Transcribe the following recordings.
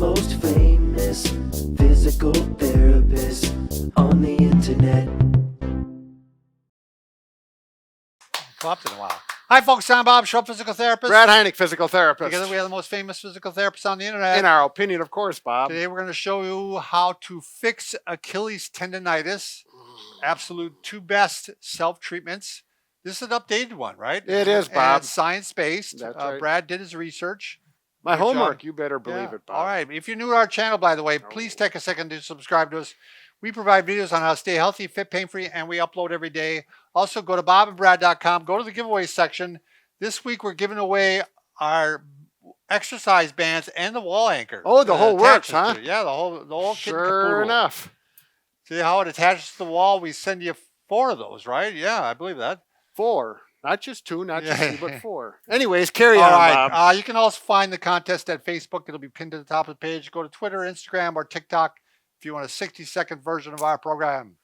most famous physical therapist on the internet. Popped in a while. Hi, folks. I'm Bob Schrupp, physical therapist. Brad Heineck, physical therapist. Together, we are the most famous physical therapists on the internet. In our opinion, of course, Bob. Today, we're going to show you how to fix Achilles tendonitis. Absolute two best self-treatments. This is an updated one, right? It is, Bob. And it's science-based. That's right. Brad did his research. My Good homework, job. you better believe it, Bob. All right. If you're new to our channel, by the way, please take a second to subscribe to us. We provide videos on how to stay healthy, fit, pain-free, and we upload every day. Also, go to bobandbrad.com. Go to the giveaway section. This week, we're giving away our exercise bands and the wall anchor. Oh, the whole works, huh? Yeah, the whole kit and Sure caboodle. enough. See how it attaches to the wall? We send you 4 of those, right? Yeah, I believe that. 4. Not just 2, not just 2, but 4. Anyways, carry on, All right. Bob. You can also find the contest at Facebook. It'll be pinned to the top of the page. Go to Twitter, Instagram, or TikTok if you want a 60-second version of our program.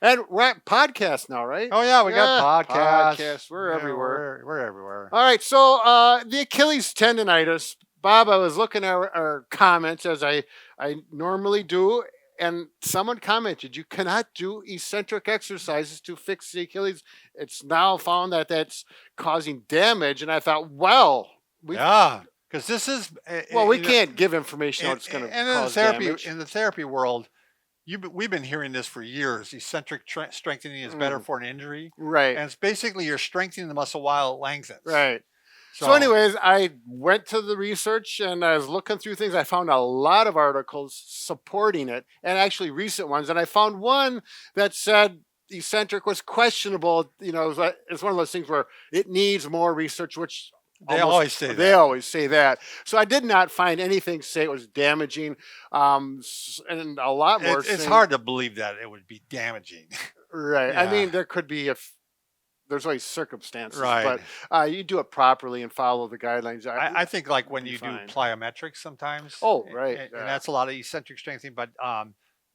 And we're at podcast now, right? Oh, yeah, we got podcasts. We're everywhere. We're everywhere. All right, so the Achilles tendonitis. Bob, I was looking at our comments as I normally do, and someone commented, you cannot do eccentric exercises to fix the Achilles. It's now found that that's causing damage, and I thought, well, because this is... we can't give information out it's going to cause damage. In the therapy world, we've been hearing this for years. Eccentric strengthening is better for an injury. Right. And it's basically you're strengthening the muscle while it lengthens. Right. So anyways, I went to the research and I was looking through things. I found a lot of articles supporting it, and actually recent ones. And I found one that said eccentric was questionable. You know, it's one of those things where it needs more research, which They always say that. They always say that. So I did not find anything say it was damaging, and a lot more. It's hard to believe that it would be damaging. Right. Yeah. I mean, there could be there's always circumstances, right. but you do it properly and follow the guidelines. I think like when you do plyometrics sometimes. Oh, right. And that's a lot of eccentric strengthening, but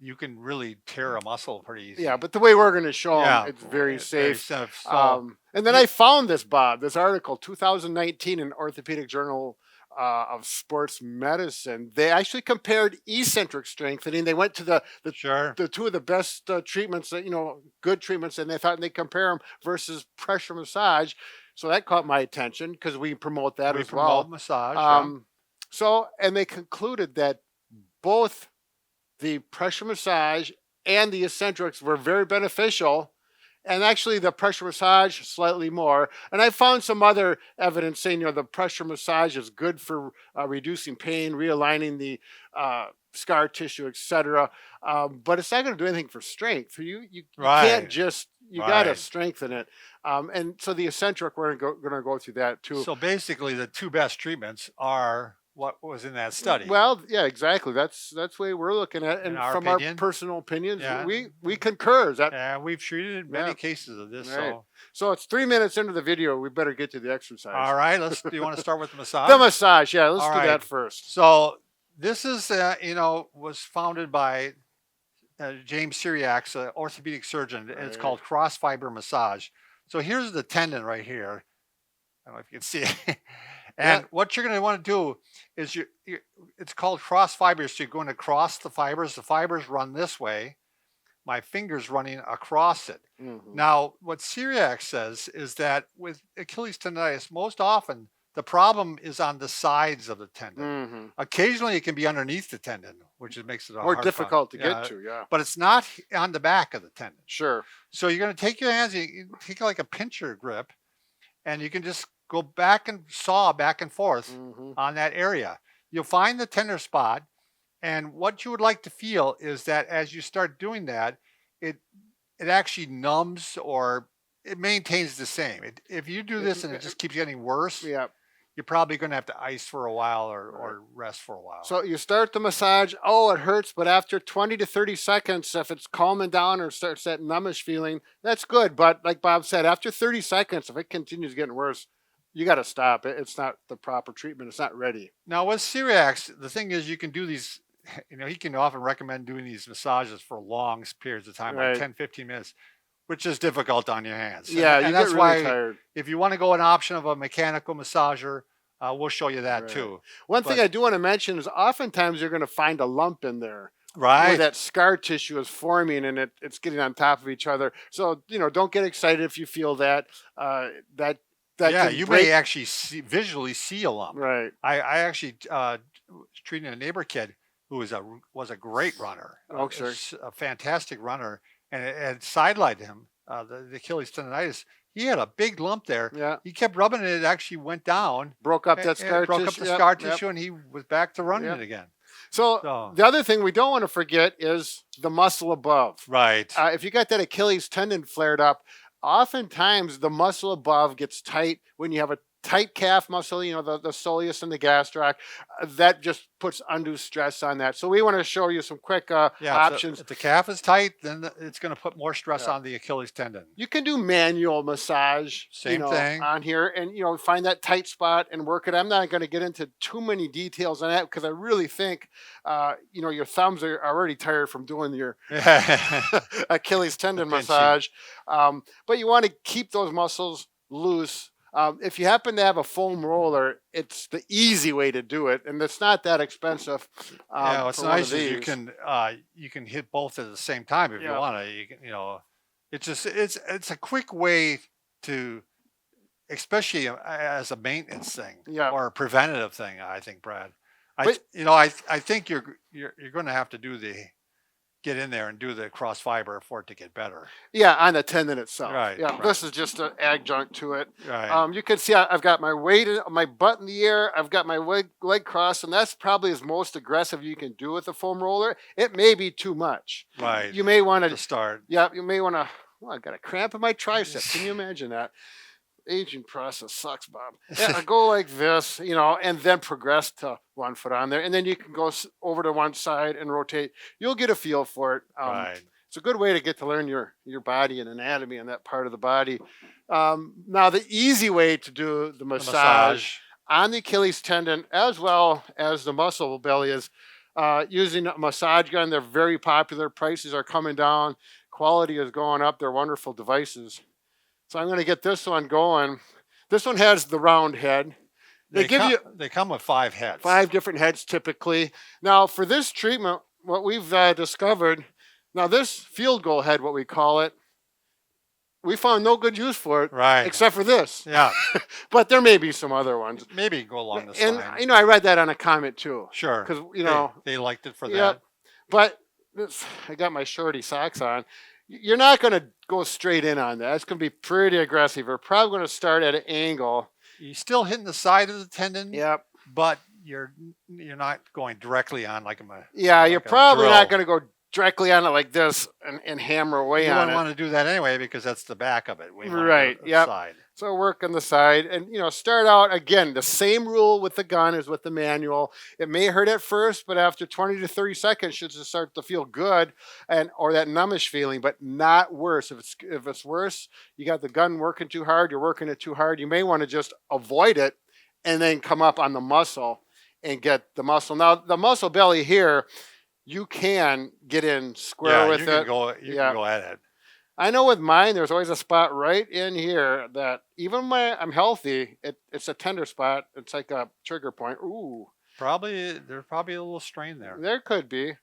you can really tear a muscle pretty easy. Yeah, but the way we're going to show them, it's very safe. Very safe. So, and then I found this, Bob, this article, 2019 in Orthopedic Journal of Sports Medicine. They actually compared eccentric strengthening. They went to the 2 of the best treatments, good treatments, and they compare them versus pressure massage. So that caught my attention because we promote that as well. We promote massage. And they concluded that both the pressure massage and the eccentrics were very beneficial, and actually the pressure massage slightly more. And I found some other evidence saying, the pressure massage is good for reducing pain, realigning the scar tissue, etc. But it's not going to do anything for strength. You can't just, got to strengthen it. And so the eccentric, we're going to go through that too. So basically the 2 best treatments are what was in that study. Well, yeah, exactly. That's the way we're looking at it. And from our personal opinions, we concur. We've treated many cases of this. Right. So it's 3 minutes into the video. We better get to the exercise. All right. Do you want to start with the massage? The massage, yeah. Let's do that first. So this is, was founded by James Syriax, an orthopedic surgeon. And it's called cross fiber massage. So here's the tendon right here. I don't know if you can see it. And what you're going to want to do is it's called cross fibers. So you're going to cross the fibers. The fibers run this way. My finger's running across it. Mm-hmm. Now, what Syriac says is that with Achilles tendonitis, most often the problem is on the sides of the tendon. Mm-hmm. Occasionally, it can be underneath the tendon, which makes it more difficult to get to. Yeah, but it's not on the back of the tendon. Sure. So you're going to take your hands, you take like a pincher grip, and you can just go back and saw back and forth on that area. You'll find the tender spot, and what you would like to feel is that as you start doing that, it actually numbs or it maintains the same. If you do this and it just keeps getting worse, you're probably going to have to ice for a while or rest for a while. So you start the massage, it hurts, but after 20 to 30 seconds, if it's calming down or starts that numbish feeling, that's good. But like Bob said, after 30 seconds, if it continues getting worse, you got to stop it. It's not the proper treatment. It's not ready. Now with Syriax, the thing is you can do these, he can often recommend doing these massages for long periods of time, like 10, 15 minutes. which is difficult on your hands. Yeah, and you that's get really why tired. If you want to go an option of a mechanical massager, we'll show you that Right. too. One thing But- I do want to mention is oftentimes you're going to find a lump in there where Right. that scar tissue is forming and it's getting on top of each other. So, don't get excited if you feel that. That Yeah, can you break. may actually visually see a lump. Right. I actually was treating a neighbor kid who was a great runner, Oh, sure. a fantastic runner, and it had sidelined him. The Achilles tendonitis. He had a big lump there. Yeah. He kept rubbing it. It actually went down. Broke up and- that and scar it broke tissue. up the Yep, scar yep. tissue, and he was back to running Yep. it again. So So- the other thing we don't want to forget is the muscle above. Right. If you got that Achilles tendon flared up, oftentimes the muscle above gets tight when you have a tight calf muscle, the soleus and the gastroc. That just puts undue stress on that. So we want to show you some quick options. If the calf is tight, then it's going to put more stress Yeah. on the Achilles tendon. You can do manual massage, Same thing. on here, and find that tight spot and work it. I'm not going to get into too many details on that because I really think, your thumbs are already tired from doing your Achilles tendon The pinching. massage. But you want to keep those muscles loose. If you happen to have a foam roller, it's the easy way to do it, and it's not that expensive. Yeah, what's for one of nice is these. you can hit both at the same time if you Yeah. want to. You can, it's a quick way to, especially as a maintenance thing Yeah. or a preventative thing. I think, Brad. But- I think you're going to have to get in there and do the cross fiber for it to get better. Yeah, on the tendon itself. Right, Yeah, right. this is just an adjunct to it. Right. You can see I've got my weight, my butt in the air. I've got my leg crossed, and that's probably as most aggressive you can do with a foam roller. It may be too much. Right. You may want to to. start. Yeah, you may want to. Well, I've got a cramp in my tricep. Can you imagine that? Aging process sucks, Bob. Yeah, I go like this, and then progress to 1 foot on there, and then you can go over to one side and rotate. You'll get a feel for it. Right. It's a good way to get to learn your body and anatomy and that part of the body. Now, the easy way to do the The massage on the Achilles tendon as well as the muscle belly is using a massage gun. They're very popular. Prices are coming down. Quality is going up. They're wonderful devices. So I'm going to get this one going. This one has the round head. They give you They come with 5 heads. 5 different heads typically. Now, for this treatment, what we've discovered, now this field goal head, what we call it, we found no good use for it, Right. except for this. Yeah. But there may be some other ones. Maybe go along the And spine. I read that on a comment too. Sure. Because they liked it for Yep. that. But I got my shorty socks on. You're not going to go straight in on that. It's going to be pretty aggressive. You're probably going to start at an angle. You're still hitting the side of the tendon. Yep. But you're not going directly on like a. Yeah, like you're a probably not drill. going to go directly on it like this and hammer away You on wouldn't it. want to do that anyway because that's the back of it. We want to do Right, the yep. Side. So work on the side and, start out again, the same rule with the gun as with the manual. It may hurt at first, but after 20 to 30 seconds, should start to feel good or that numbish feeling, but not worse. If it's worse, you got the gun working too hard, you're working it too hard, you may want to just avoid it and then come up on the muscle and get the muscle. Now, the muscle belly here, you can get in square with you it. You can go at it. I know with mine, there's always a spot right in here that even when I'm healthy, it's a tender spot. It's like a trigger point. Ooh, There's probably a little strain there. there could be.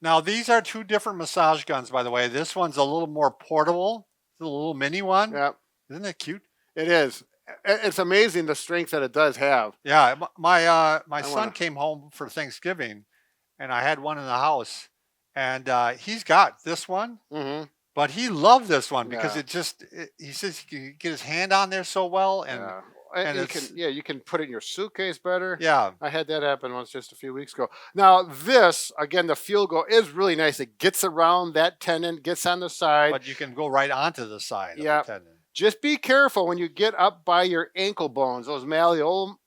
Now these are 2 different massage guns, by the way. This one's a little more portable. It's a little mini one. Yeah, Isn't that cute? it is. It's amazing the strength that it does have. Yeah. My son wanna- came home for Thanksgiving, and I had one in the house, and he's got this one. Mm-hmm. But he loved this one because Yeah. he says he can get his hand on there so well. And Yeah. and You can put it in your suitcase better. yeah, I had that happen once just a few weeks ago. Now this, again, the field goal is really nice. It gets around that tendon, gets on the side. but you can go right onto the side Yeah. of the tendon. Just be careful when you get up by your ankle bones, those malleoli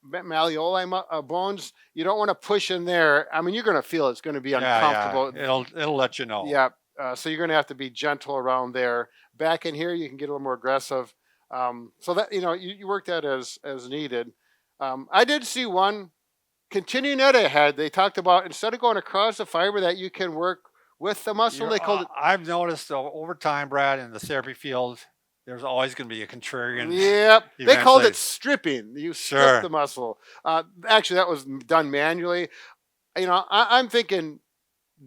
bones. You don't want to push in there. I mean, you're going to feel it's going to be uncomfortable. Yeah. It'll let you know. Yeah. So you're going to have to be gentle around there. Back in here, you can get a little more aggressive. So that you work that as needed. I did see one continuing that ahead. They talked about instead of going across the fiber that you can work with the muscle. They called it. I've noticed over time, Brad, in the therapy field, there's always going to be a contrarian. Yep. They called eventually. it stripping. You strip Sure. the muscle. Actually, that was done manually. I'm thinking,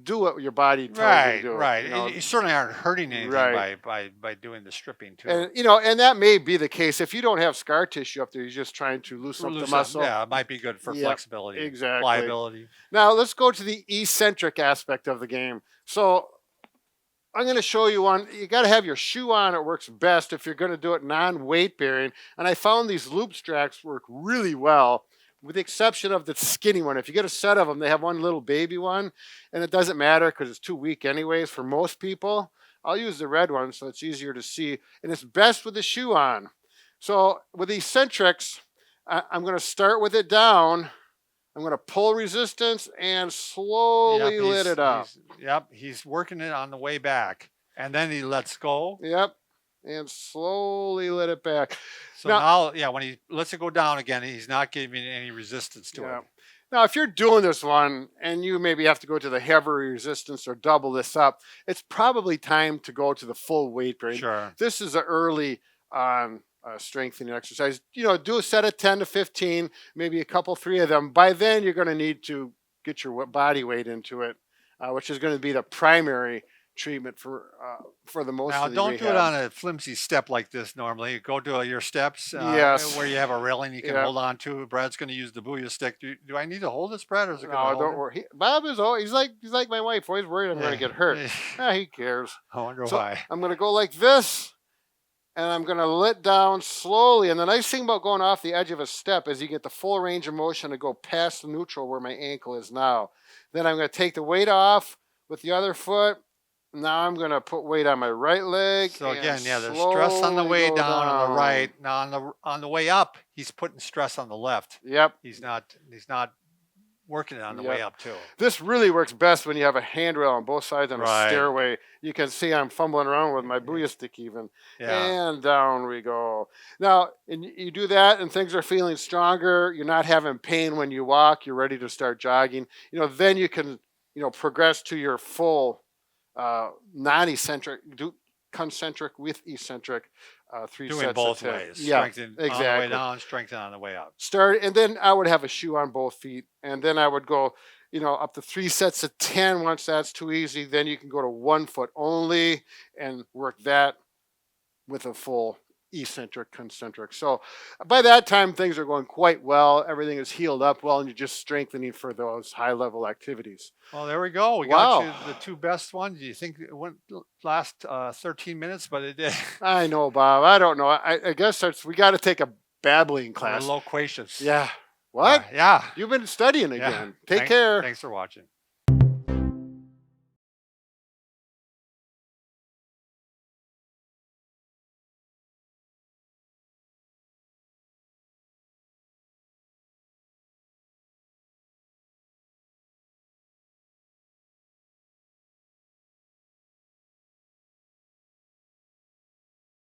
do what your body tells you to Right, do. right. You know, You certainly aren't hurting anything Right. by doing the stripping too. and that may be the case if you don't have scar tissue up there. You're just trying to loosen up the muscle. Yeah, it might be good for Yep, flexibility, exactly. pliability. Now let's go to the eccentric aspect of the game. So I'm going to show you one. You got to have your shoe on. It works best if you're going to do it non-weight bearing. And I found these loop straps work really well, with the exception of the skinny one. If you get a set of them, they have one little baby one, and it doesn't matter because it's too weak anyways for most people. I'll use the red one so it's easier to see, and it's best with the shoe on. So with the eccentrics, I'm going to start with it down. I'm going to pull resistance and slowly let it up. He's working it on the way back, and then he lets go. Yep, and slowly let it back. So now, when he lets it go down again, he's not giving any resistance to it. Now, if you're doing this one and you maybe have to go to the heavier resistance or double this up, it's probably time to go to the full weight bearing. Sure. This is an early strengthening exercise. Do a set of 10 to 15, maybe a couple, 3 of them. By then, you're going to need to get your body weight into it, which is going to be the primary treatment for the most now, of the don't rehab. do it on a flimsy step like this normally. Go to your steps Yes. where you have a railing you can hold on to. Brad's going to use the booyah stick. Do I need to hold this, Brad, or is it going to hold don't worry. Bob is always, he's like my wife, always worried I'm going to get hurt. He cares. I wonder So why. I'm going to go like this, and I'm going to let down slowly. And the nice thing about going off the edge of a step is you get the full range of motion to go past the neutral where my ankle is now. Then I'm going to take the weight off with the other foot. Now I'm going to put weight on my right leg. So again, there's stress on the way down on the right. Now on the way up, he's putting stress on the left. Yep. He's not working it on the way up too. This really works best when you have a handrail on both sides on a stairway. You can see I'm fumbling around with my booyah stick even. Yeah. And down we go. Now, and you do that and things are feeling stronger. You're not having pain when you walk. You're ready to start jogging. Then you can, progress to your full non-eccentric, concentric with eccentric 3 Doing sets both of 10. ways. Yeah, Strengthen exactly. on the way down, strengthen on the way up. And then I would have a shoe on both feet, and then I would go, up to 3 sets of 10. Once that's too easy, then you can go to 1 foot only and work that with a full eccentric, concentric. So by that time, things are going quite well. Everything is healed up well, and you're just strengthening for those high-level activities. Well, there we go. We got you the 2 best ones. You think it went last 13 minutes, but it did. I know, Bob. I don't know. I guess we got to take a babbling class. Loquacious. Yeah. What? Yeah. You've been studying again. Take care. Thanks for watching.